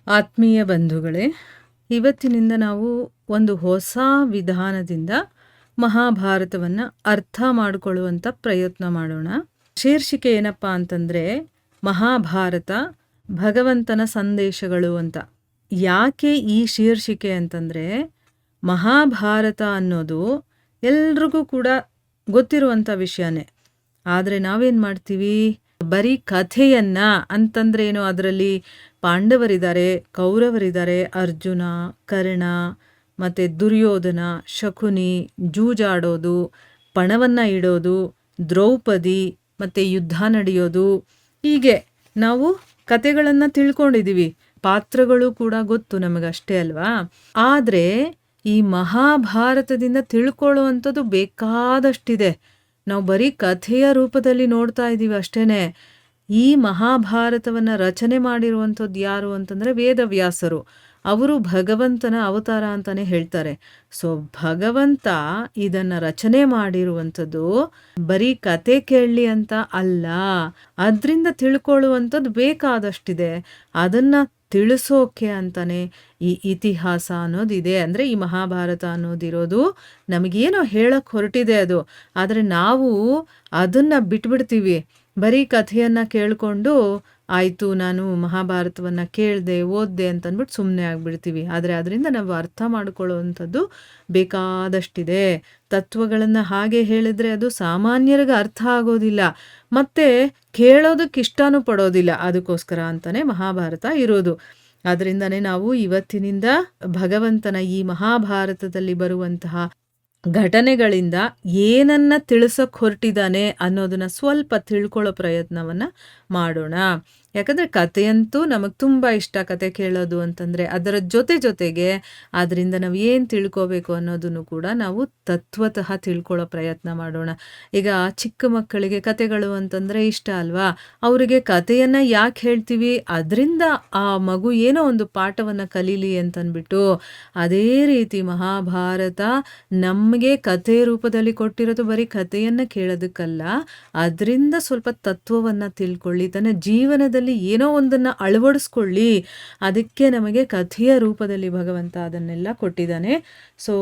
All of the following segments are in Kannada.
ಆತ್ಮೀಯ ಬಂಧುಗಳೇ, ಇವತ್ತಿನಿಂದ ನಾವು ಒಂದು ಹೊಸ ವಿಧಾನದಿಂದ ಮಹಾಭಾರತವನ್ನು ಅರ್ಥ ಮಾಡಿಕೊಳ್ಳುವಂಥ ಪ್ರಯತ್ನ ಮಾಡೋಣ. ಶೀರ್ಷಿಕೆ ಏನಪ್ಪ ಅಂತಂದರೆ, ಮಹಾಭಾರತ ಭಗವಂತನ ಸಂದೇಶಗಳು ಅಂತ. ಯಾಕೆ ಈ ಶೀರ್ಷಿಕೆ ಅಂತಂದರೆ, ಮಹಾಭಾರತ ಅನ್ನೋದು ಎಲ್ರಿಗೂ ಕೂಡ ಗೊತ್ತಿರುವಂಥ ವಿಷಯನೇ. ಆದರೆ ನಾವೇನು ಮಾಡ್ತೀವಿ, ಬರೀ ಕಥೆಯನ್ನ ಅಂತಂದ್ರೆ ಏನು, ಅದರಲ್ಲಿ ಪಾಂಡವರಿದ್ದಾರೆ, ಕೌರವರಿದ್ದಾರೆ, ಅರ್ಜುನ, ಕರ್ಣ, ಮತ್ತು ದುರ್ಯೋಧನ, ಶಕುನಿ, ಜೂಜಾಡೋದು, ಪಣವನ್ನು ಇಡೋದು, ದ್ರೌಪದಿ, ಮತ್ತು ಯುದ್ಧ ನಡೆಯೋದು, ಹೀಗೆ ನಾವು ಕತೆಗಳನ್ನು ತಿಳ್ಕೊಂಡಿದ್ದೀವಿ. ಪಾತ್ರಗಳು ಕೂಡ ಗೊತ್ತು ನಮಗಷ್ಟೇ ಅಲ್ವಾ. ಆದರೆ ಈ ಮಹಾಭಾರತದಿಂದ ತಿಳ್ಕೊಳ್ಳುವಂಥದ್ದು ಬೇಕಾದಷ್ಟಿದೆ. ನಾವು ಬರೀ ಕಥೆಯ ರೂಪದಲ್ಲಿ ನೋಡ್ತಾ ಇದ್ದೀವಿ ಅಷ್ಟೇ. ಈ ಮಹಾಭಾರತವನ್ನು ರಚನೆ ಮಾಡಿರುವಂಥದ್ದು ಯಾರು ಅಂತಂದರೆ ವೇದವ್ಯಾಸರು. ಅವರು ಭಗವಂತನ ಅವತಾರ ಅಂತಲೇ ಹೇಳ್ತಾರೆ. ಸೊ ಭಗವಂತ ಇದನ್ನು ರಚನೆ ಮಾಡಿರುವಂಥದ್ದು ಬರೀ ಕತೆ ಕೇಳಲಿ ಅಂತ ಅಲ್ಲ, ಅದರಿಂದ ತಿಳ್ಕೊಳ್ಳುವಂಥದ್ದು ಬೇಕಾದಷ್ಟಿದೆ. ಅದನ್ನು ತಿಳಿಸೋಕೆ ಅಂತಾನೆ ಈ ಇತಿಹಾಸ ಅನ್ನೋದಿದೆ. ಅಂದರೆ ಈ ಮಹಾಭಾರತ ಅನ್ನೋದಿರೋದು ನಮಗೇನೋ ಹೇಳಕ್ಕೆ ಹೊರಟಿದೆ ಅದು. ಆದರೆ ನಾವು ಅದನ್ನು ಬಿಟ್ಬಿಡ್ತೀವಿ. ಬರೀ ಕಥೆಯನ್ನು ಕೇಳಿಕೊಂಡು ಆಯಿತು, ನಾನು ಮಹಾಭಾರತವನ್ನು ಕೇಳಿದೆ, ಓದಿದೆ ಅಂತಂದ್ಬಿಟ್ಟು ಸುಮ್ಮನೆ ಆಗಿಬಿಡ್ತೀವಿ. ಆದರೆ ಅದರಿಂದ ನಾವು ಅರ್ಥ ಮಾಡಿಕೊಳ್ಳುವಂಥದ್ದು ಬೇಕಾದಷ್ಟಿದೆ. ತತ್ವಗಳನ್ನು ಹಾಗೆ ಹೇಳಿದರೆ ಅದು ಸಾಮಾನ್ಯರಿಗೆ ಅರ್ಥ ಆಗೋದಿಲ್ಲ, ಮತ್ತು ಕೇಳೋದಕ್ಕೆ ಇಷ್ಟನೂ ಪಡೋದಿಲ್ಲ. ಅದಕ್ಕೋಸ್ಕರ ಅಂತಲೇ ಮಹಾಭಾರತ ಇರೋದು. ಅದರಿಂದನೇ ನಾವು ಇವತ್ತಿನಿಂದ ಭಗವಂತನ ಈ ಮಹಾಭಾರತದಲ್ಲಿ ಬರುವಂತಹ ಘಟನೆಗಳಿಂದ ಏನನ್ನ ತಿಳಿಸೋಕೆ ಹೊರಟಿದ್ದಾನೆ ಅನ್ನೋದನ್ನ ಸ್ವಲ್ಪ ತಿಳ್ಕೊಳ್ಳೋ ಪ್ರಯತ್ನವನ್ನು ಮಾಡೋಣ. ಯಾಕಂದರೆ ಕಥೆಯಂತೂ ನಮಗೆ ತುಂಬ ಇಷ್ಟ, ಕತೆ ಕೇಳೋದು ಅಂತಂದರೆ. ಅದರ ಜೊತೆಗೆ ಅದರಿಂದ ನಾವು ಏನು ತಿಳ್ಕೋಬೇಕು ಅನ್ನೋದನ್ನು ಕೂಡ ನಾವು ತತ್ವತಃ ತಿಳ್ಕೊಳ್ಳೋ ಪ್ರಯತ್ನ ಮಾಡೋಣ. ಈಗ ಚಿಕ್ಕ ಮಕ್ಕಳಿಗೆ ಕತೆಗಳು ಅಂತಂದರೆ ಇಷ್ಟ ಅಲ್ವಾ. ಅವರಿಗೆ ಕಥೆಯನ್ನು ಯಾಕೆ ಹೇಳ್ತೀವಿ, ಅದರಿಂದ ಆ ಮಗು ಏನೋ ಒಂದು ಪಾಠವನ್ನು ಕಲೀಲಿ ಅಂತಂದ್ಬಿಟ್ಟು. ಅದೇ ರೀತಿ ಮಹಾಭಾರತ ನಮಗೆ ಕಥೆ ರೂಪದಲ್ಲಿ ಕೊಟ್ಟಿರೋದು ಬರೀ ಕಥೆಯನ್ನು ಕೇಳೋದಕ್ಕಲ್ಲ, ಅದರಿಂದ ಸ್ವಲ್ಪ ತತ್ವವನ್ನು ತಿಳ್ಕೊಳ್ಳಿ, ತನ್ನ ಜೀವನದಲ್ಲಿ ಏನೋ ಒಂದನ್ನು ಅಳವಡಿಸ್ಕೊಳ್ಳಿ. ಅದಕ್ಕೆ ನಮಗೆ ಕಥೆಯ ರೂಪದಲ್ಲಿ ಭಗವಂತ ಅದನ್ನೆಲ್ಲ ಕೊಟ್ಟಿದ್ದಾನೆ. ಸೊ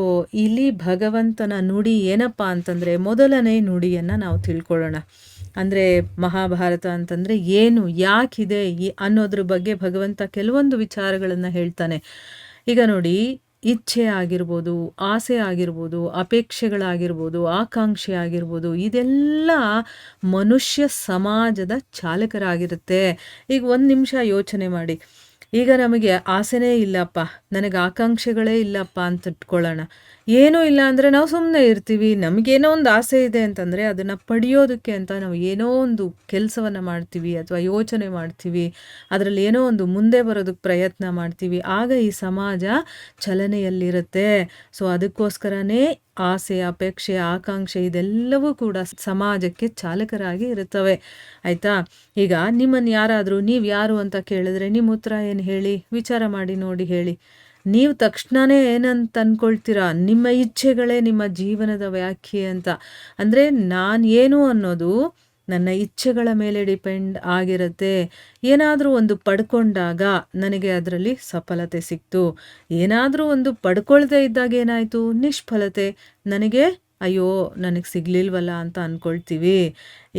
ಇಲ್ಲಿ ಭಗವಂತನ ನುಡಿ ಏನಪ್ಪ ಅಂತಂದರೆ, ಮೊದಲನೇ ನುಡಿಯನ್ನು ನಾವು ತಿಳ್ಕೊಳ್ಳೋಣ. ಅಂದರೆ ಮಹಾಭಾರತ ಅಂತಂದರೆ ಏನು, ಯಾಕಿದೆ ಅನ್ನೋದ್ರ ಬಗ್ಗೆ ಭಗವಂತ ಕೆಲವೊಂದು ವಿಚಾರಗಳನ್ನು ಹೇಳ್ತಾನೆ. ಈಗ ನೋಡಿ, ಇಚ್ಛೆ ಆಗಿರ್ಬೋದು, ಆಸೆ ಆಗಿರ್ಬೋದು, ಅಪೇಕ್ಷೆಗಳಾಗಿರ್ಬೋದು, ಆಕಾಂಕ್ಷೆ ಆಗಿರ್ಬೋದು, ಇದೆಲ್ಲ ಮನುಷ್ಯ ಸಮಾಜದ ಚಾಲಕರಾಗಿರುತ್ತೆ. ಈಗ ಒಂದು ನಿಮಿಷ ಯೋಚನೆ ಮಾಡಿ. ಈಗ ನಮಗೆ ಆಸೆನೇ ಇಲ್ಲಪ್ಪ, ನನಗೆ ಆಕಾಂಕ್ಷೆಗಳೇ ಇಲ್ಲಪ್ಪ ಅಂತ ಇಟ್ಕೊಳ್ಳೋಣ. ಏನೂ ಇಲ್ಲ ಅಂದರೆ ನಾವು ಸುಮ್ಮನೆ ಇರ್ತೀವಿ. ನಮಗೇನೋ ಒಂದು ಆಸೆ ಇದೆ ಅಂತಂದರೆ ಅದನ್ನು ಪಡೆಯೋದಕ್ಕೆ ಅಂತ ನಾವು ಏನೋ ಒಂದು ಕೆಲಸವನ್ನು ಮಾಡ್ತೀವಿ ಅಥವಾ ಯೋಚನೆ ಮಾಡ್ತೀವಿ. ಅದರಲ್ಲಿ ಏನೋ ಒಂದು ಮುಂದೆ ಬರೋದಕ್ಕೆ ಪ್ರಯತ್ನ ಮಾಡ್ತೀವಿ. ಆಗ ಈ ಸಮಾಜ ಚಲನೆಯಲ್ಲಿರುತ್ತೆ. ಸೊ ಅದಕ್ಕೋಸ್ಕರನೇ ಆಸೆ, ಅಪೇಕ್ಷೆ, ಆಕಾಂಕ್ಷೆ ಇದೆಲ್ಲವೂ ಕೂಡ ಸಮಾಜಕ್ಕೆ ಚಾಲಕರಾಗಿ ಇರುತ್ತವೆ. ಆಯಿತಾ. ಈಗ ನಿಮ್ಮನ್ನು ಯಾರಾದರೂ ನೀವು ಯಾರು ಅಂತ ಕೇಳಿದ್ರೆ ನಿಮ್ಮ ಉತ್ತರ ಏನು ಹೇಳಿ, ವಿಚಾರ ಮಾಡಿ ನೋಡಿ ಹೇಳಿ. ನೀವು ತಕ್ಷಣವೇ ಏನಂತ ಅಂದ್ಕೊಳ್ತೀರಾ, ನಿಮ್ಮ ಇಚ್ಛೆಗಳೇ ನಿಮ್ಮ ಜೀವನದ ವ್ಯಾಖ್ಯೆ ಅಂತ. ಅಂದರೆ ನಾನು ಏನು ಅನ್ನೋದು ನನ್ನ ಇಚ್ಛೆಗಳ ಮೇಲೆ ಡಿಪೆಂಡ್ ಆಗಿರುತ್ತೆ. ಏನಾದರೂ ಒಂದು ಪಡ್ಕೊಂಡಾಗ ನನಗೆ ಅದರಲ್ಲಿ ಸಫಲತೆ ಸಿಕ್ತು, ಏನಾದರೂ ಒಂದು ಪಡ್ಕೊಳ್ದೇ ಇದ್ದಾಗ ಏನಾಯಿತು, ನಿಷ್ಫಲತೆ, ನನಗೆ ಅಯ್ಯೋ ನನಗೆ ಸಿಗಲಿಲ್ವಲ್ಲ ಅಂತ ಅಂದ್ಕೊಳ್ತೀವಿ.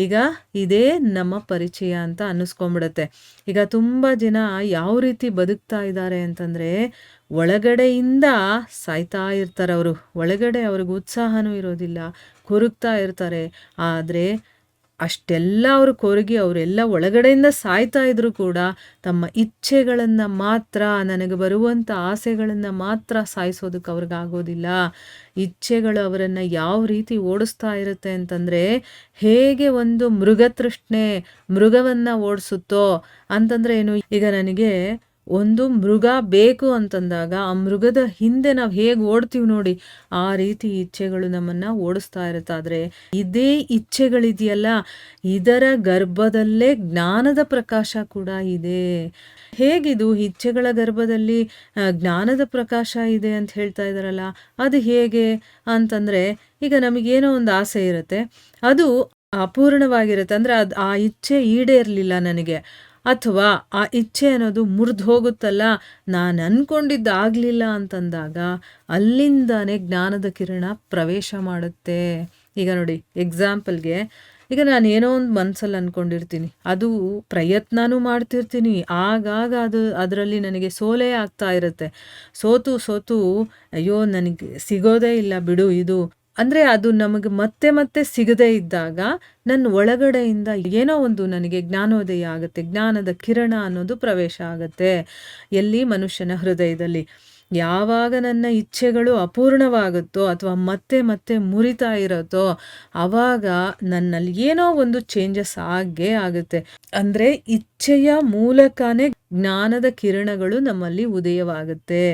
ಈಗ ಇದೇ ನಮ್ಮ ಪರಿಚಯ ಅಂತ ಅನ್ನಿಸ್ಕೊಂಬಿಡುತ್ತೆ. ಈಗ ತುಂಬ ಜನ ಯಾವ ರೀತಿ ಬದುಕ್ತಾ ಇದ್ದಾರೆ ಅಂತಂದರೆ, ಒಳಗಡೆಯಿಂದ ಸಾಯ್ತಾ ಇರ್ತಾರೆ ಅವರು. ಒಳಗಡೆ ಅವ್ರಿಗೆ ಉತ್ಸಾಹನೂ ಇರೋದಿಲ್ಲ, ಕೊರಗ್ತಾ ಇರ್ತಾರೆ. ಆದರೆ ಅಷ್ಟೆಲ್ಲ ಅವರು ಕೊರಗಿ ಅವರೆಲ್ಲ ಒಳಗಡೆಯಿಂದ ಸಾಯ್ತಾ ಇದ್ರೂ ಕೂಡ ತಮ್ಮ ಇಚ್ಛೆಗಳನ್ನು ಮಾತ್ರ, ನನಗೆ ಬರುವಂಥ ಆಸೆಗಳನ್ನು ಮಾತ್ರ ಸಾಯಿಸೋದಕ್ಕೆ ಅವ್ರಿಗಾಗೋದಿಲ್ಲ. ಇಚ್ಛೆಗಳು ಅವರನ್ನು ಯಾವ ರೀತಿ ಓಡಿಸ್ತಾ ಇರುತ್ತೆ ಅಂತಂದರೆ, ಹೇಗೆ ಒಂದು ಮೃಗತೃಷ್ಣೆ ಮೃಗವನ್ನು ಓಡಿಸುತ್ತೋ ಅಂತಂದರೆ ಏನು, ಈಗ ನನಗೆ ಒಂದು ಮೃಗ ಬೇಕು ಅಂತಂದಾಗ ಆ ಮೃಗದ ಹಿಂದೆ ನಾವು ಹೇಗೆ ಓಡ್ತೀವಿ ನೋಡಿ, ಆ ರೀತಿ ಇಚ್ಛೆಗಳು ನಮ್ಮನ್ನು ಓಡಿಸ್ತಾ ಇರುತ್ತೆ. ಆದರೆ ಇದೇ ಇಚ್ಛೆಗಳಿದೆಯಲ್ಲ, ಇದರ ಗರ್ಭದಲ್ಲೇ ಜ್ಞಾನದ ಪ್ರಕಾಶ ಕೂಡ ಇದೆ. ಹೇಗಿದು ಇಚ್ಛೆಗಳ ಗರ್ಭದಲ್ಲಿ ಜ್ಞಾನದ ಪ್ರಕಾಶ ಇದೆ ಅಂತ ಹೇಳ್ತಾ ಇದ್ದಾರಲ್ಲ, ಅದು ಹೇಗೆ ಅಂತಂದರೆ, ಈಗ ನಮಗೇನೋ ಒಂದು ಆಸೆ ಇರುತ್ತೆ, ಅದು ಅಪೂರ್ಣವಾಗಿರುತ್ತೆ. ಅಂದರೆ ಆ ಇಚ್ಛೆ ಈಡೇರಲಿಲ್ಲ ನನಗೆ, ಅಥವಾ ಆ ಇಚ್ಛೆ ಅನ್ನೋದು ಮುರಿದು ಹೋಗುತ್ತಲ್ಲ, ನಾನು ಅಂದ್ಕೊಂಡಿದ್ದಾಗಲಿಲ್ಲ ಅಂತಂದಾಗ ಅಲ್ಲಿಂದಾನೇ ಜ್ಞಾನದ ಕಿರಣ ಪ್ರವೇಶ ಮಾಡುತ್ತೆ. ಈಗ ನೋಡಿ, ಎಕ್ಸಾಂಪಲ್ಗೆ ಈಗ ನಾನು ಏನೋ ಒಂದು ಮನಸ್ಸಲ್ಲಿ ಅಂದ್ಕೊಂಡಿರ್ತೀನಿ, ಅದು ಪ್ರಯತ್ನನೂ ಮಾಡ್ತಿರ್ತೀನಿ, ಆಗಾಗ ಅದರಲ್ಲಿ ನನಗೆ ಸೋಲೇ ಆಗ್ತಾ ಇರುತ್ತೆ. ಸೋತು ಅಯ್ಯೋ ನನಗೆ ಸಿಗೋದೇ ಇಲ್ಲ ಬಿಡು ಇದು ಅಂದರೆ ಅದು ನಮಗೆ ಮತ್ತೆ ಮತ್ತೆ ಸಿಗದೇ ಇದ್ದಾಗ ನನ್ನ ಒಳಗಡೆಯಿಂದ ಏನೋ ಒಂದು ನನಗೆ ಜ್ಞಾನೋದಯ ಆಗುತ್ತೆ, ಜ್ಞಾನದ ಕಿರಣ ಅನ್ನೋದು ಪ್ರವೇಶ ಆಗುತ್ತೆ. ಎಲ್ಲಿ? ಮನುಷ್ಯನ ಹೃದಯದಲ್ಲಿ. ಯಾವಾಗ ನನ್ನ ಇಚ್ಛೆಗಳು ಅಪೂರ್ಣವಾಗುತ್ತೋ ಅಥವಾ ಮತ್ತೆ ಮತ್ತೆ ಮುರಿತಾ ಇರುತ್ತೋ ಆವಾಗ ನನ್ನಲ್ಲಿ ಏನೋ ಒಂದು ಚೇಂಜಸ್ ಆಗೇ ಆಗುತ್ತೆ. ಅಂದರೆ ಇಚ್ಛೆಯ ಮೂಲಕನೇ ಜ್ಞಾನದ ಕಿರಣಗಳು ನಮ್ಮಲ್ಲಿ ಉದಯವಾಗುತ್ತೆ.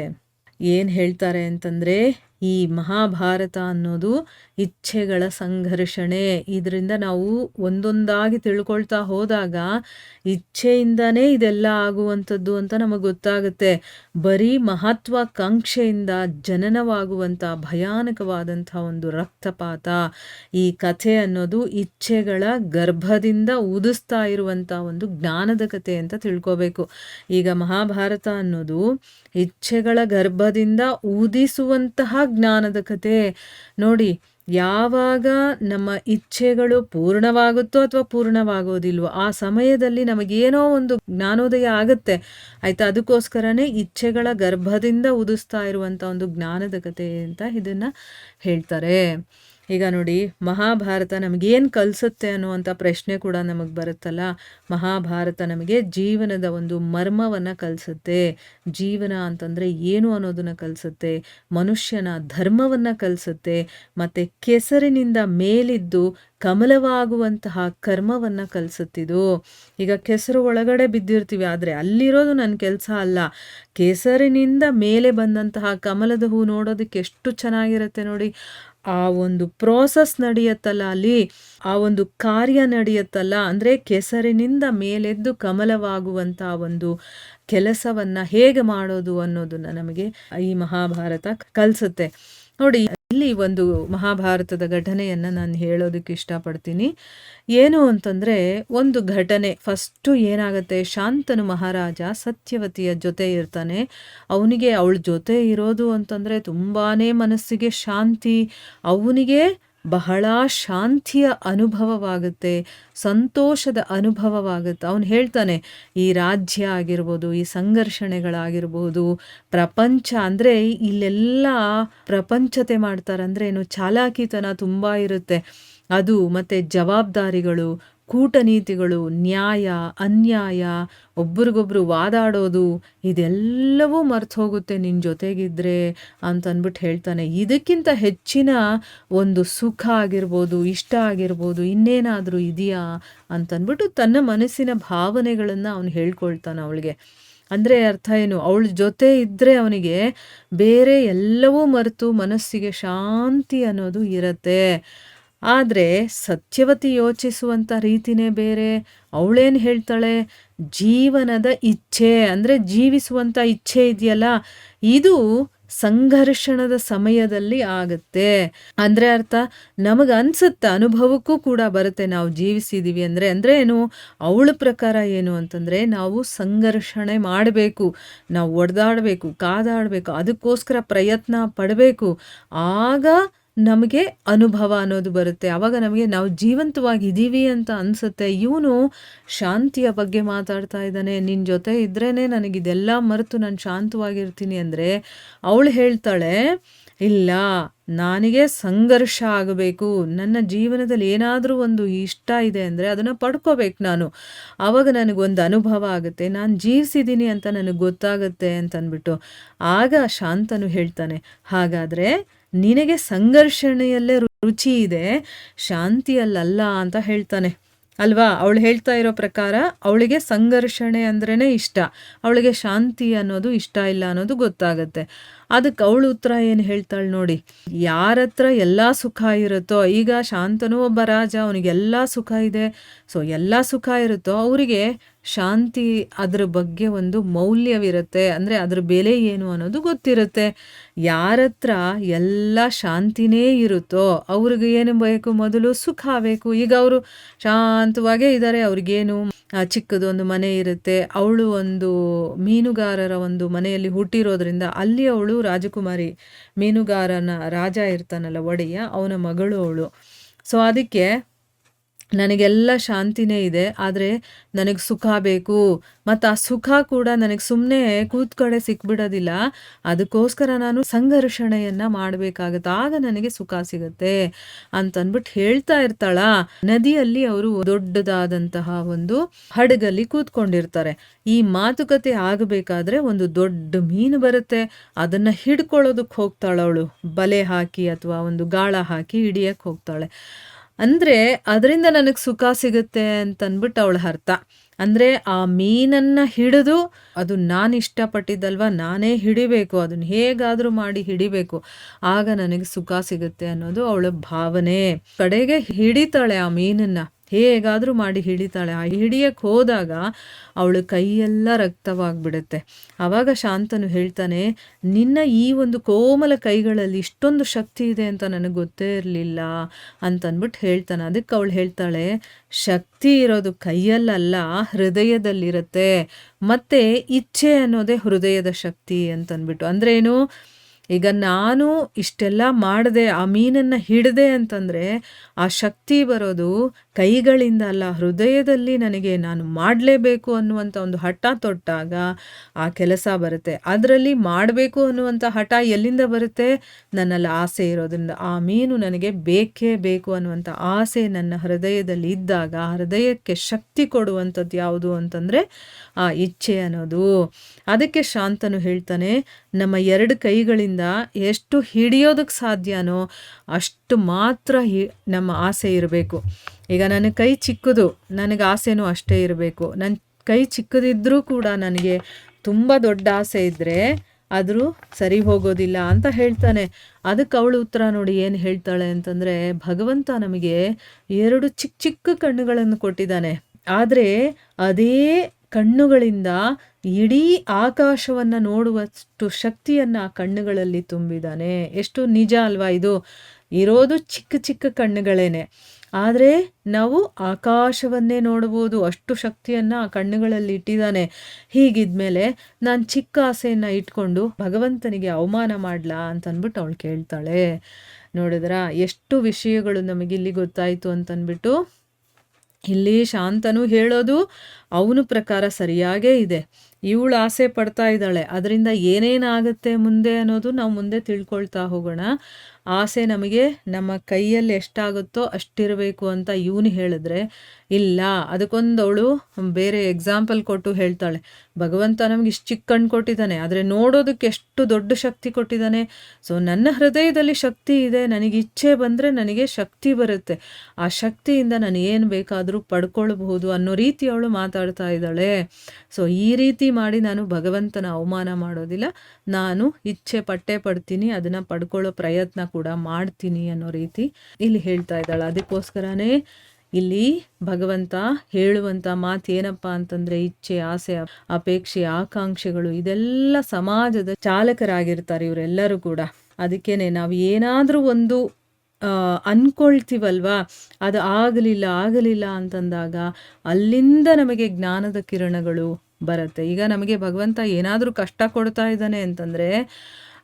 ಏನು ಹೇಳ್ತಾರೆ ಅಂತಂದರೆ, ಈ ಮಹಾಭಾರತ ಅನ್ನೋದು ಇಚ್ಛೆಗಳ ಸಂಘರ್ಷಣೆ. ಇದರಿಂದ ನಾವು ಒಂದೊಂದಾಗಿ ತಿಳ್ಕೊಳ್ತಾ ಹೋದಾಗ ಇಚ್ಛೆಯಿಂದನೇ ಇದೆಲ್ಲ ಆಗುವಂಥದ್ದು ಅಂತ ನಮಗೆ ಗೊತ್ತಾಗುತ್ತೆ. ಬರೀ ಮಹತ್ವಾಕಾಂಕ್ಷೆಯಿಂದ ಜನನವಾಗುವಂಥ ಭಯಾನಕವಾದಂಥ ಒಂದು ರಕ್ತಪಾತ. ಈ ಕಥೆ ಅನ್ನೋದು ಇಚ್ಛೆಗಳ ಗರ್ಭದಿಂದ ಉದಿಸ್ತಾ ಇರುವಂಥ ಒಂದು ಜ್ಞಾನದ ಕಥೆ ಅಂತ ತಿಳ್ಕೋಬೇಕು. ಈಗ ಮಹಾಭಾರತ ಅನ್ನೋದು ಇಚ್ಛೆಗಳ ಗರ್ಭದಿಂದ ಉದಿಸುವಂತಹ ಜ್ಞಾನದ ಕಥೆ. ನೋಡಿ, ಯಾವಾಗ ನಮ್ಮ ಇಚ್ಛೆಗಳು ಪೂರ್ಣವಾಗುತ್ತೋ ಅಥವಾ ಪೂರ್ಣವಾಗೋದಿಲ್ವೋ ಆ ಸಮಯದಲ್ಲಿ ನಮಗೇನೋ ಒಂದು ಜ್ಞಾನೋದಯ ಆಗುತ್ತೆ, ಆಯಿತಾ? ಅದಕ್ಕೋಸ್ಕರನೇ ಇಚ್ಛೆಗಳ ಗರ್ಭದಿಂದ ಉದಿಸ್ತಾ ಇರುವಂಥ ಒಂದು ಜ್ಞಾನದ ಕಥೆ ಅಂತ ಇದನ್ನು ಹೇಳ್ತಾರೆ. ಈಗ ನೋಡಿ, ಮಹಾಭಾರತ ನಮಗೇನು ಕಲಿಸುತ್ತೆ ಅನ್ನುವಂಥ ಪ್ರಶ್ನೆ ಕೂಡ ನಮಗೆ ಬರುತ್ತಲ್ಲ. ಮಹಾಭಾರತ ನಮಗೆ ಜೀವನದ ಒಂದು ಮರ್ಮವನ್ನು ಕಲಿಸುತ್ತೆ. ಜೀವನ ಅಂತಂದರೆ ಏನು ಅನ್ನೋದನ್ನು ಕಲಿಸುತ್ತೆ, ಮನುಷ್ಯನ ಧರ್ಮವನ್ನು ಕಲಿಸುತ್ತೆ, ಮತ್ತು ಕೆಸರಿನಿಂದ ಮೇಲಿದ್ದು ಕಮಲವಾಗುವಂತಹ ಕರ್ಮವನ್ನು ಕಲಿಸುತ್ತಿದ್ದು. ಈಗ ಕೆಸರು ಒಳಗಡೆ ಬಿದ್ದಿರ್ತೀವಿ, ಆದರೆ ಅಲ್ಲಿರೋದು ನನ್ನ ಕೆಲಸ ಅಲ್ಲ, ಕೆಸರಿನಿಂದ ಮೇಲೆ ಬಂದಂತಹ ಕಮಲದ ಹೂ ನೋಡೋದಕ್ಕೆ ಎಷ್ಟು ಚೆನ್ನಾಗಿರುತ್ತೆ ನೋಡಿ. ಆ ಒಂದು ಪ್ರೋಸೆಸ್ ನಡೆಯುತ್ತಲ್ಲ, ಅಲ್ಲಿ ಆ ಒಂದು ಕಾರ್ಯ ನಡೆಯುತ್ತಲ್ಲ, ಅಂದರೆ ಕೆಸರಿನಿಂದ ಮೇಲೆದ್ದು ಕಮಲವಾಗುವಂಥ ಒಂದು ಕೆಲಸವನ್ನು ಹೇಗೆ ಮಾಡೋದು ಅನ್ನೋದನ್ನು ನಮಗೆ ಈ ಮಹಾಭಾರತ ಕಲಿಸುತ್ತೆ. ನೋಡಿ, ಇಲ್ಲಿ ಒಂದು ಮಹಾಭಾರತದ ಘಟನೆಯನ್ನು ನಾನು ಹೇಳೋದಕ್ಕೆ ಇಷ್ಟಪಡ್ತೀನಿ. ಏನು ಅಂತಂದರೆ, ಒಂದು ಘಟನೆ ಫಸ್ಟು ಏನಾಗುತ್ತೆ, ಶಾಂತನು ಮಹಾರಾಜ ಸತ್ಯವತಿಯ ಜೊತೆ ಇರ್ತಾನೆ. ಅವನಿಗೆ ಅವಳ ಜೊತೆ ಇರೋದು ಅಂತಂದರೆ ತುಂಬಾ ಮನಸ್ಸಿಗೆ ಶಾಂತಿ, ಅವನಿಗೆ ಬಹಳ ಶಾಂತಿಯ ಅನುಭವವಾಗುತ್ತೆ, ಸಂತೋಷದ ಅನುಭವವಾಗುತ್ತೆ. ಅವನು ಹೇಳ್ತಾನೆ, ಈ ರಾಜ್ಯ ಆಗಿರ್ಬೋದು, ಈ ಸಂಘರ್ಷಣೆಗಳಾಗಿರ್ಬೋದು, ಪ್ರಪಂಚ ಅಂದರೆ ಇಲ್ಲೆಲ್ಲ ಪ್ರಪಂಚತೆ ಮಾಡ್ತಾರೆ, ಅಂದರೆ ಏನು, ಚಾಲಾಕಿತನ ತುಂಬ ಇರುತ್ತೆ ಅದು, ಮತ್ತು ಜವಾಬ್ದಾರಿಗಳು, ಕೂಟನೀತಿಗಳು, ನ್ಯಾಯ ಅನ್ಯಾಯ, ಒಬ್ರಿಗೊಬ್ರು ವಾದಾಡೋದು, ಇದೆಲ್ಲವೂ ಮರ್ತು ಹೋಗುತ್ತೆ ನಿನ್ನ ಜೊತೆಗಿದ್ರೆ ಅಂತಂದ್ಬಿಟ್ಟು ಹೇಳ್ತಾನೆ. ಇದಕ್ಕಿಂತ ಹೆಚ್ಚಿನ ಒಂದು ಸುಖ ಆಗಿರ್ಬೋದು, ಇಷ್ಟ ಆಗಿರ್ಬೋದು, ಇನ್ನೇನಾದರೂ ಇದೆಯಾ ಅಂತಂದ್ಬಿಟ್ಟು ತನ್ನ ಮನಸ್ಸಿನ ಭಾವನೆಗಳನ್ನು ಅವನು ಹೇಳ್ಕೊಳ್ತಾನೆ ಅವಳಿಗೆ. ಅಂದರೆ ಅರ್ಥ ಏನು, ಅವಳ ಜೊತೆ ಇದ್ದರೆ ಅವನಿಗೆ ಬೇರೆ ಎಲ್ಲವೂ ಮರೆತು ಮನಸ್ಸಿಗೆ ಶಾಂತಿ ಅನ್ನೋದು ಇರುತ್ತೆ. ಆದರೆ ಸತ್ಯವತಿ ಯೋಚಿಸುವಂಥ ರೀತಿನೇ ಬೇರೆ. ಅವಳೇನು ಹೇಳ್ತಾಳೆ, ಜೀವನದ ಇಚ್ಛೆ ಅಂದರೆ ಜೀವಿಸುವಂಥ ಇಚ್ಛೆ ಇದೆಯಲ್ಲ, ಇದು ಸಂಘರ್ಷಣದ ಸಮಯದಲ್ಲಿ ಆಗುತ್ತೆ. ಅಂದರೆ ಅರ್ಥ, ನಮಗೆ ಅನಿಸುತ್ತೆ, ಅನುಭವಕ್ಕೂ ಕೂಡ ಬರುತ್ತೆ ನಾವು ಜೀವಿಸಿದ್ದೀವಿ ಅಂದರೆ. ಅಂದರೆ ಏನು, ಅವಳ ಪ್ರಕಾರ ಏನು ಅಂತಂದರೆ, ನಾವು ಸಂಘರ್ಷಣೆ ಮಾಡಬೇಕು, ನಾವು ಒಡೆದಾಡಬೇಕು, ಕಾದಾಡಬೇಕು, ಅದಕ್ಕೋಸ್ಕರ ಪ್ರಯತ್ನ ಪಡಬೇಕು, ಆಗ ನಮಗೆ ಅನುಭವ ಅನ್ನೋದು ಬರುತ್ತೆ. ಆವಾಗ ನಮಗೆ ನಾವು ಜೀವಂತವಾಗಿದ್ದೀವಿ ಅಂತ ಅನಿಸುತ್ತೆ. ಇವನು ಶಾಂತಿಯ ಬಗ್ಗೆ ಮಾತಾಡ್ತಾ ಇದ್ದಾನೆ, ನಿನ್ನ ಜೊತೆ ಇದ್ರೇ ನನಗಿದೆಲ್ಲ ಮರೆತು ನಾನು ಶಾಂತವಾಗಿರ್ತೀನಿ ಅಂದರೆ, ಅವಳು ಹೇಳ್ತಾಳೆ, ಇಲ್ಲ, ನನಗೆ ಸಂಘರ್ಷ ಆಗಬೇಕು, ನನ್ನ ಜೀವನದಲ್ಲಿ ಏನಾದರೂ ಒಂದು ಇಷ್ಟ ಇದೆ ಅಂದರೆ ಅದನ್ನು ಪಡ್ಕೋಬೇಕು ನಾನು, ಆವಾಗ ನನಗೊಂದು ಅನುಭವ ಆಗುತ್ತೆ, ನಾನು ಜೀವಿಸಿದ್ದೀನಿ ಅಂತ ನನಗೆ ಗೊತ್ತಾಗುತ್ತೆ ಅಂತಂದ್ಬಿಟ್ಟು. ಆಗ ಶಾಂತನು ಹೇಳ್ತಾನೆ, ಹಾಗಾದರೆ ನಿನಗೆ ಸಂಘರ್ಷಣೆಯಲ್ಲೇ ರುಚಿ ಇದೆ, ಶಾಂತಿಯಲ್ಲ ಅಂತ ಹೇಳ್ತಾನೆ ಅಲ್ವಾ. ಅವಳು ಹೇಳ್ತಾ ಇರೋ ಪ್ರಕಾರ ಅವಳಿಗೆ ಸಂಘರ್ಷಣೆ ಅಂದ್ರೇ ಇಷ್ಟ, ಅವಳಿಗೆ ಶಾಂತಿ ಅನ್ನೋದು ಇಷ್ಟ ಇಲ್ಲ ಅನ್ನೋದು ಗೊತ್ತಾಗುತ್ತೆ. ಅದಕ್ಕೆ ಅವಳು ಉತ್ತರ ಏನು ಹೇಳ್ತಾಳೆ ನೋಡಿ, ಯಾರ ಹತ್ರ ಎಲ್ಲ ಸುಖ ಇರುತ್ತೋ, ಈಗ ಶಾಂತನೂ ಒಬ್ಬ ರಾಜ, ಅವನಿಗೆಲ್ಲ ಸುಖ ಇದೆ, ಸೊ ಎಲ್ಲ ಸುಖ ಇರುತ್ತೋ ಅವರಿಗೆ ಶಾಂತಿ ಅದ್ರ ಬಗ್ಗೆ ಒಂದು ಮೌಲ್ಯವಿರುತ್ತೆ. ಅಂದರೆ ಅದ್ರ ಬೆಲೆ ಏನು ಅನ್ನೋದು ಗೊತ್ತಿರುತ್ತೆ. ಯಾರತ್ರ ಎಲ್ಲ ಶಾಂತಿನೇ ಇರುತ್ತೋ ಅವ್ರಿಗೆ ಏನು ಬೇಕು, ಮೊದಲು ಸುಖ ಬೇಕು. ಈಗ ಅವರು ಶಾಂತವಾಗೇ ಇದ್ದಾರೆ, ಅವ್ರಿಗೇನು ಚಿಕ್ಕದೊಂದು ಮನೆ ಇರುತ್ತೆ. ಅವಳು ಒಂದು ಮೀನುಗಾರರ ಒಂದು ಮನೆಯಲ್ಲಿ ಹುಟ್ಟಿರೋದ್ರಿಂದ ಅಲ್ಲಿ ಅವಳು ರಾಜಕುಮಾರಿ, ಮೀನುಗಾರನ ರಾಜ ಇರ್ತಾನಲ್ಲ ಒಡೆಯ, ಅವನ ಮಗಳು ಅವಳು. ಸೊ ಅದಕ್ಕೆ ನನಗೆಲ್ಲ ಶಾಂತಿನೇ ಇದೆ, ಆದರೆ ನನಗೆ ಸುಖ ಬೇಕು. ಮತ್ತು ಆ ಸುಖ ಕೂಡ ನನಗೆ ಸುಮ್ಮನೆ ಕೂತ್ ಕಡೆ ಸಿಕ್ಬಿಡೋದಿಲ್ಲ. ಅದಕ್ಕೋಸ್ಕರ ನಾನು ಸಂಘರ್ಷಣೆಯನ್ನು ಮಾಡಬೇಕಾಗತ್ತೆ, ಆಗ ನನಗೆ ಸುಖ ಸಿಗುತ್ತೆ ಅಂತಂದ್ಬಿಟ್ಟು ಹೇಳ್ತಾ ಇರ್ತಾಳ. ನದಿಯಲ್ಲಿ ಅವರು ದೊಡ್ಡದಾದಂತಹ ಒಂದು ಹಡಗಲ್ಲಿ ಕೂತ್ಕೊಂಡಿರ್ತಾರೆ. ಈ ಮಾತುಕತೆ ಆಗಬೇಕಾದ್ರೆ ಒಂದು ದೊಡ್ಡ ಮೀನು ಬರುತ್ತೆ. ಅದನ್ನು ಹಿಡ್ಕೊಳ್ಳೋದಕ್ಕೆ ಹೋಗ್ತಾಳವಳು, ಬಲೆ ಹಾಕಿ ಅಥವಾ ಒಂದು ಗಾಳ ಹಾಕಿ ಹಿಡಿಯಕ್ಕೆ ಹೋಗ್ತಾಳೆ. ಅಂದರೆ ಅದರಿಂದ ನನಗೆ ಸುಖ ಸಿಗುತ್ತೆ ಅಂತಂದ್ಬಿಟ್ಟು ಅವಳ ಅರ್ಥ. ಅಂದರೆ ಆ ಮೀನನ್ನು ಹಿಡಿದು, ಅದು ನಾನು ಇಷ್ಟಪಟ್ಟಿದ್ದಲ್ವ, ನಾನೇ ಹಿಡಿಬೇಕು, ಅದನ್ನು ಹೇಗಾದರೂ ಮಾಡಿ ಹಿಡಿಬೇಕು, ಆಗ ನನಗೆ ಸುಖ ಸಿಗುತ್ತೆ ಅನ್ನೋದು ಅವಳ ಭಾವನೆ. ಕಡೆಗೆ ಹಿಡಿತಾಳೆ ಆ ಮೀನನ್ನು, ಹೇಗಾದರೂ ಮಾಡಿ ಹಿಡಿತಾಳೆ. ಆ ಹಿಡಿಯಕ್ಕೆ ಹೋದಾಗ ಅವಳ ಕೈಯೆಲ್ಲ ರಕ್ತವಾಗ್ಬಿಡುತ್ತೆ. ಆವಾಗ ಶಾಂತನು ಹೇಳ್ತಾನೆ, ನಿನ್ನ ಈ ಒಂದು ಕೋಮಲ ಕೈಗಳಲ್ಲಿ ಇಷ್ಟೊಂದು ಶಕ್ತಿ ಇದೆ ಅಂತ ನನಗೆ ಗೊತ್ತೇ ಇರಲಿಲ್ಲ ಅಂತಂದ್ಬಿಟ್ಟು ಹೇಳ್ತಾನೆ. ಅದಕ್ಕೆ ಅವಳು ಹೇಳ್ತಾಳೆ, ಶಕ್ತಿ ಇರೋದು ಕೈಯಲ್ಲಲ್ಲ, ಹೃದಯದಲ್ಲಿರುತ್ತೆ. ಮತ್ತು ಇಚ್ಛೆ ಅನ್ನೋದೇ ಹೃದಯದ ಶಕ್ತಿ ಅಂತಂದ್ಬಿಟ್ಟು. ಅಂದ್ರೇನು, ಈಗ ನಾನು ಇಷ್ಟೆಲ್ಲ ಮಾಡಿದೆ, ಆ ಮೀನನ್ನು ಹಿಡಿದೆ ಅಂತಂದರೆ ಆ ಶಕ್ತಿ ಬರೋದು ಕೈಗಳಿಂದ ಅಲ್ಲ, ಹೃದಯದಲ್ಲಿ ನನಗೆ ನಾನು ಮಾಡಲೇಬೇಕು ಅನ್ನುವಂಥ ಒಂದು ಹಠ ತೊಟ್ಟಾಗ ಆ ಕೆಲಸ ಬರುತ್ತೆ. ಅದರಲ್ಲಿ ಮಾಡಬೇಕು ಅನ್ನುವಂಥ ಹಠ ಎಲ್ಲಿಂದ ಬರುತ್ತೆ? ನನ್ನಲ್ಲಿ ಆಸೆ ಇರೋದ್ರಿಂದ. ಆ ಮೀನು ನನಗೆ ಬೇಕೇ ಬೇಕು ಅನ್ನುವಂಥ ಆಸೆ ನನ್ನ ಹೃದಯದಲ್ಲಿ ಇದ್ದಾಗ, ಹೃದಯಕ್ಕೆ ಶಕ್ತಿ ಕೊಡುವಂಥದ್ದು ಯಾವುದು ಅಂತಂದರೆ ಆ ಇಚ್ಛೆ ಅನ್ನೋದು. ಅದಕ್ಕೆ ಶಾಂತನು ಹೇಳ್ತಾನೆ, ನಮ್ಮ ಎರಡು ಕೈಗಳಿಂದ ಎಷ್ಟು ಹಿಡಿಯೋದಕ್ಕೆ ಸಾಧ್ಯನೋ ಅಷ್ಟು ಮಾತ್ರ ನಮ್ಮ ಆಸೆ ಇರಬೇಕು. ಈಗ ನನ್ನ ಕೈ ಚಿಕ್ಕದು, ನನಗೆ ಆಸೆನೂ ಅಷ್ಟೇ ಇರಬೇಕು. ನನ್ನ ಕೈ ಚಿಕ್ಕದಿದ್ದರೂ ಕೂಡ ನನಗೆ ತುಂಬ ದೊಡ್ಡ ಆಸೆ ಇದ್ದರೆ ಆದರೂ ಸರಿ ಹೋಗೋದಿಲ್ಲ ಅಂತ ಹೇಳ್ತಾನೆ. ಅದಕ್ಕೆ ಅವಳು ಉತ್ತರ ನೋಡಿ ಏನು ಹೇಳ್ತಾಳೆ ಅಂತಂದರೆ, ಭಗವಂತ ನಮಗೆ ಎರಡು ಚಿಕ್ಕ ಚಿಕ್ಕ ಕಣ್ಣುಗಳನ್ನು ಕೊಟ್ಟಿದ್ದಾನೆ, ಆದರೆ ಅದೇ ಕಣ್ಣುಗಳಿಂದ ಇಡೀ ಆಕಾಶವನ್ನು ನೋಡುವಷ್ಟು ಶಕ್ತಿಯನ್ನು ಆ ಕಣ್ಣುಗಳಲ್ಲಿ ತುಂಬಿದ್ದಾನೆ. ಎಷ್ಟು ನಿಜ ಅಲ್ವಾ ಇದು? ಇರೋದು ಚಿಕ್ಕ ಚಿಕ್ಕ ಕಣ್ಣುಗಳೇನೆ, ಆದರೆ ನಾವು ಆಕಾಶವನ್ನೇ ನೋಡ್ಬೋದು, ಅಷ್ಟು ಶಕ್ತಿಯನ್ನು ಆ ಕಣ್ಣುಗಳಲ್ಲಿ ಇಟ್ಟಿದ್ದಾನೆ. ಹೀಗಿದ್ಮೇಲೆ ನಾನು ಚಿಕ್ಕ ಆಸೆಯನ್ನು ಇಟ್ಕೊಂಡು ಭಗವಂತನಿಗೆ ಅವಮಾನ ಮಾಡಲಾ ಅಂತಂದ್ಬಿಟ್ಟು ಅವಳು ಕೇಳ್ತಾಳೆ. ನೋಡಿದ್ರಾ ಎಷ್ಟು ವಿಷಯಗಳು ನಮಗಿಲ್ಲಿ ಗೊತ್ತಾಯಿತು ಅಂತಂದ್ಬಿಟ್ಟು. ಇಲ್ಲಿ ಶಾಂತನು ಹೇಳೋದು ಅವನ ಪ್ರಕಾರ ಸರಿಯಾಗೇ ಇದೆ. ಇವಳು ಆಸೆ ಪಡ್ತಾ ಇದ್ದಾಳೆ, ಅದರಿಂದ ಏನೇನಾಗುತ್ತೆ ಮುಂದೆ ಅನ್ನೋದು ನಾವು ಮುಂದೆ ತಿಳ್ಕೊಳ್ತಾ ಹೋಗೋಣ. ಆಸೆ ನಮಗೆ ನಮ್ಮ ಕೈಯಲ್ಲಿ ಎಷ್ಟಾಗುತ್ತೋ ಅಷ್ಟಿರಬೇಕು ಅಂತ ಇವನು ಹೇಳಿದ್ರೆ ಇಲ್ಲ. ಅದಕ್ಕೊಂದು ಅವಳು ಬೇರೆ ಎಕ್ಸಾಂಪಲ್ ಕೊಟ್ಟು ಹೇಳ್ತಾಳೆ, ಭಗವಂತ ನಮ್ಗೆ ಇಷ್ಟು ಚಿಕ್ಕ ಕಣ್ಣು ಕೊಟ್ಟಿದ್ದಾನೆ, ಆದರೆ ನೋಡೋದಕ್ಕೆ ಎಷ್ಟು ದೊಡ್ಡ ಶಕ್ತಿ ಕೊಟ್ಟಿದ್ದಾನೆ. ಸೊ ನನ್ನ ಹೃದಯದಲ್ಲಿ ಶಕ್ತಿ ಇದೆ, ನನಗೆ ಇಚ್ಛೆ ಬಂದರೆ ನನಗೆ ಶಕ್ತಿ ಬರುತ್ತೆ, ಆ ಶಕ್ತಿಯಿಂದ ನಾನು ಏನು ಬೇಕಾದರೂ ಪಡ್ಕೊಳ್ಬಹುದು ಅನ್ನೋ ರೀತಿ ಅವಳು ಮಾತಾಡ್ತಾ ಇದ್ದಾಳೆ. ಸೊ ಈ ರೀತಿ ಮಾಡಿ ನಾನು ಭಗವಂತನ ಅವಮಾನ ಮಾಡೋದಿಲ್ಲ, ನಾನು ಇಚ್ಛೆ ಪಟ್ಟೇ ಪಡ್ತೀನಿ, ಅದನ್ನು ಪಡ್ಕೊಳ್ಳೋ ಪ್ರಯತ್ನ ಕೂಡ ಮಾಡ್ತೀನಿ ಅನ್ನೋ ರೀತಿ ಇಲ್ಲಿ ಹೇಳ್ತಾ ಇದ್ದಾಳೆ. ಅದಕ್ಕೋಸ್ಕರನೇ ಇಲ್ಲಿ ಭಗವಂತ ಹೇಳುವಂಥ ಮಾತು ಏನಪ್ಪ ಅಂತಂದರೆ, ಇಚ್ಛೆ, ಆಸೆ, ಅಪೇಕ್ಷೆ, ಆಕಾಂಕ್ಷೆಗಳು ಇದೆಲ್ಲ ಸಮಾಜದ ಚಾಲಕರಾಗಿರ್ತಾರೆ ಇವರೆಲ್ಲರೂ ಕೂಡ. ಅದಕ್ಕೇನೆ ನಾವು ಏನಾದರೂ ಒಂದು ಅಂದ್ಕೊಳ್ತೀವಲ್ವಾ, ಅದು ಆಗಲಿಲ್ಲ ಅಂತಂದಾಗ ಅಲ್ಲಿಂದ ನಮಗೆ ಜ್ಞಾನದ ಕಿರಣಗಳು ಬರುತ್ತೆ. ಈಗ ನಮಗೆ ಭಗವಂತ ಏನಾದರೂ ಕಷ್ಟ ಕೊಡ್ತಾ ಇದ್ದಾನೆ ಅಂತಂದರೆ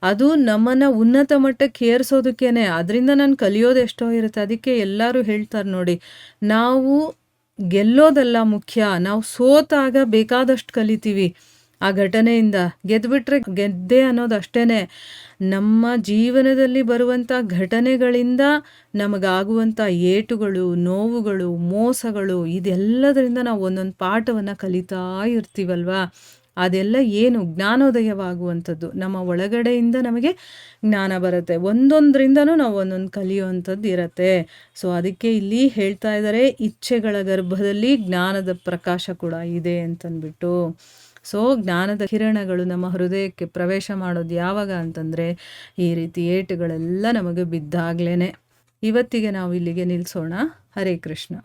ಅದು ನಮ್ಮನ್ನು ಉನ್ನತ ಮಟ್ಟಕ್ಕೆ ಏರಿಸೋದಕ್ಕೇನೆ, ಅದರಿಂದ ನಾನು ಕಲಿಯೋದು ಎಷ್ಟೋ ಇರುತ್ತೆ. ಅದಕ್ಕೆ ಎಲ್ಲರೂ ಹೇಳ್ತಾರೆ ನೋಡಿ, ನಾವು ಗೆಲ್ಲೋದಲ್ಲ ಮುಖ್ಯ, ನಾವು ಸೋತಾಗ ಬೇಕಾದಷ್ಟು ಕಲಿತೀವಿ ಆ ಘಟನೆಯಿಂದ. ಗೆದ್ದುಬಿಟ್ರೆ ಗೆದ್ದೆ ಅನ್ನೋದು ಅಷ್ಟೇ. ನಮ್ಮ ಜೀವನದಲ್ಲಿ ಬರುವಂಥ ಘಟನೆಗಳಿಂದ ನಮಗಾಗುವಂಥ ಏಟುಗಳು, ನೋವುಗಳು, ಮೋಸಗಳು ಇದೆಲ್ಲದರಿಂದ ನಾವು ಒಂದೊಂದು ಪಾಠವನ್ನು ಕಲಿತಾ ಇರ್ತೀವಲ್ವಾ. ಅದೆಲ್ಲ ಏನು ಜ್ಞಾನೋದಯವಾಗುವಂಥದ್ದು, ನಮ್ಮ ಒಳಗಡೆಯಿಂದ ನಮಗೆ ಜ್ಞಾನ ಬರುತ್ತೆ. ಒಂದೊಂದರಿಂದನೂ ನಾವು ಒಂದೊಂದು ಕಲಿಯುವಂಥದ್ದು ಇರುತ್ತೆ. ಸೊ ಅದಕ್ಕೆ ಇಲ್ಲಿ ಹೇಳ್ತಾ ಇದ್ದಾರೆ, ಇಚ್ಛೆಗಳ ಗರ್ಭದಲ್ಲಿ ಜ್ಞಾನದ ಪ್ರಕಾಶ ಕೂಡ ಇದೆ ಅಂತಂದ್ಬಿಟ್ಟು. ಸೊ ಜ್ಞಾನದ ಕಿರಣಗಳು ನಮ್ಮ ಹೃದಯಕ್ಕೆ ಪ್ರವೇಶ ಮಾಡೋದು ಯಾವಾಗ ಅಂತಂದರೆ ಈ ರೀತಿ ಏಟುಗಳೆಲ್ಲ ನಮಗೆ ಬಿದ್ದಾಗ್ಲೇ. ಇವತ್ತಿಗೆ ನಾವು ಇಲ್ಲಿಗೆ ನಿಲ್ಲಿಸೋಣ. ಹರೇ ಕೃಷ್ಣ.